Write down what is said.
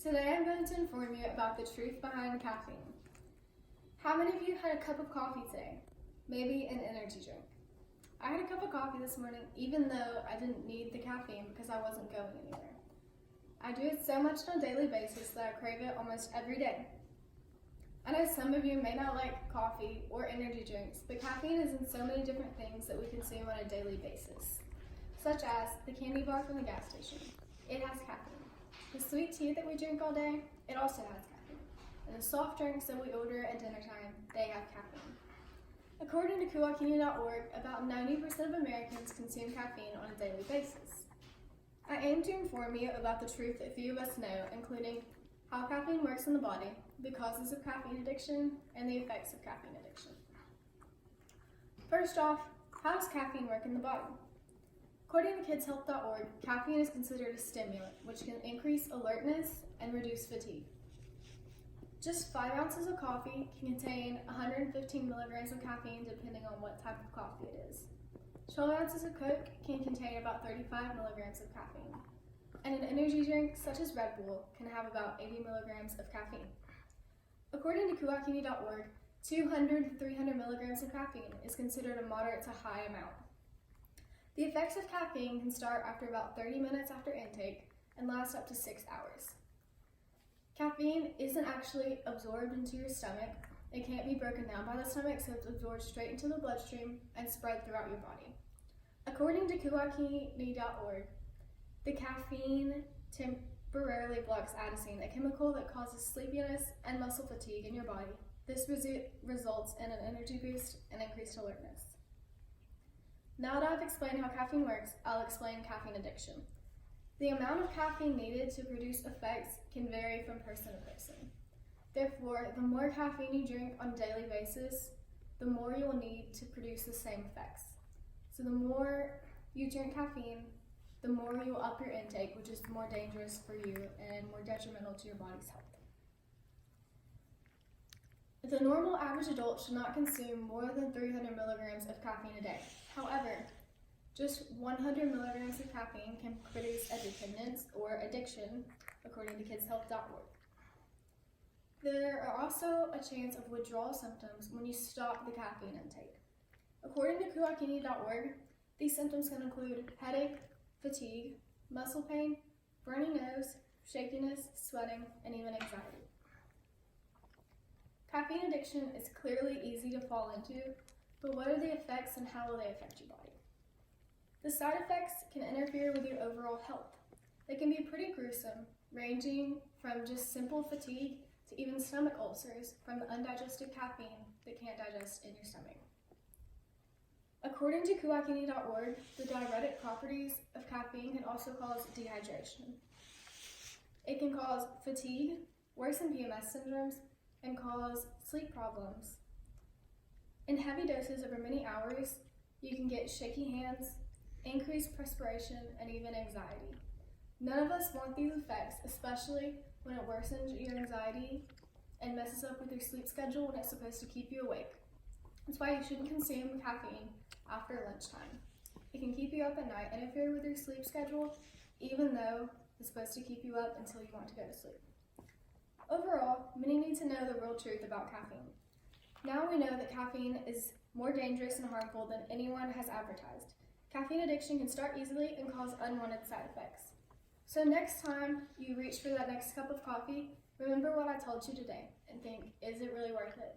Today I'm going to inform you about the truth behind caffeine. How many of you had a cup of coffee today? Maybe an energy drink. I had a cup of coffee this morning even though I didn't need the caffeine because I wasn't going anywhere. I do it so much on a daily basis that I crave it almost every day. I know some of you may not like coffee or energy drinks, but caffeine is in so many different things that we consume on a daily basis, such as the candy bar from the gas station. It has caffeine. The sweet tea that we drink all day, it also has caffeine. And the soft drinks that we order at dinner time, they have caffeine. According to Kuwakini.org, about 90% of Americans consume caffeine on a daily basis. I aim to inform you about the truth that few of us know, including how caffeine works in the body, the causes of caffeine addiction, and the effects of caffeine addiction. First off, how does caffeine work in the body? According to kidshealth.org, caffeine is considered a stimulant, which can increase alertness and reduce fatigue. Just 5 ounces of coffee can contain 115 milligrams of caffeine depending on what type of coffee it is. 12 ounces of Coke can contain about 35 milligrams of caffeine. And an energy drink such as Red Bull can have about 80 milligrams of caffeine. According to Kuwakini.org, 200 to 300 milligrams of caffeine is considered a moderate to high amount. The effects of caffeine can start after about 30 minutes after intake and last up to 6 hours. Caffeine isn't actually absorbed into your stomach. It can't be broken down by the stomach, so it's absorbed straight into the bloodstream and spread throughout your body. According to Kuwakini.org, the caffeine temporarily blocks adenosine, a chemical that causes sleepiness and muscle fatigue in your body. This results in an energy boost and increased alertness. Now that I've explained how caffeine works, I'll explain caffeine addiction. The amount of caffeine needed to produce effects can vary from person to person. Therefore, the more caffeine you drink on a daily basis, the more you will need to produce the same effects. So the more you drink caffeine, the more you will up your intake, which is more dangerous for you and more detrimental to your body's health. The normal average adult should not consume more than 300 milligrams of caffeine a day. However, just 100 milligrams of caffeine can produce a dependence or addiction, according to kidshealth.org. There are also a chance of withdrawal symptoms when you stop the caffeine intake. According to Kuwakini.org, these symptoms can include headache, fatigue, muscle pain, runny nose, shakiness, sweating, and even anxiety. Caffeine addiction is clearly easy to fall into, but what are the effects and how will they affect your body? The side effects can interfere with your overall health. They can be pretty gruesome, ranging from just simple fatigue to even stomach ulcers from the undigested caffeine that can't digest in your stomach. According to Kuwakini.org, the diuretic properties of caffeine can also cause dehydration. It can cause fatigue, worsen PMS syndromes, and cause sleep problems. In heavy doses over many hours, you can get shaky hands, increased perspiration, and even anxiety. None of us want these effects, especially when it worsens your anxiety and messes up with your sleep schedule when it's supposed to keep you awake. That's why you shouldn't consume caffeine after lunchtime. It can keep you up at night, interfere with your sleep schedule, even though it's supposed to keep you up until you want to go to sleep. Overall, many need to know the real truth about caffeine. Now we know that caffeine is more dangerous and harmful than anyone has advertised. Caffeine addiction can start easily and cause unwanted side effects. So next time you reach for that next cup of coffee, remember what I told you today and think, is it really worth it?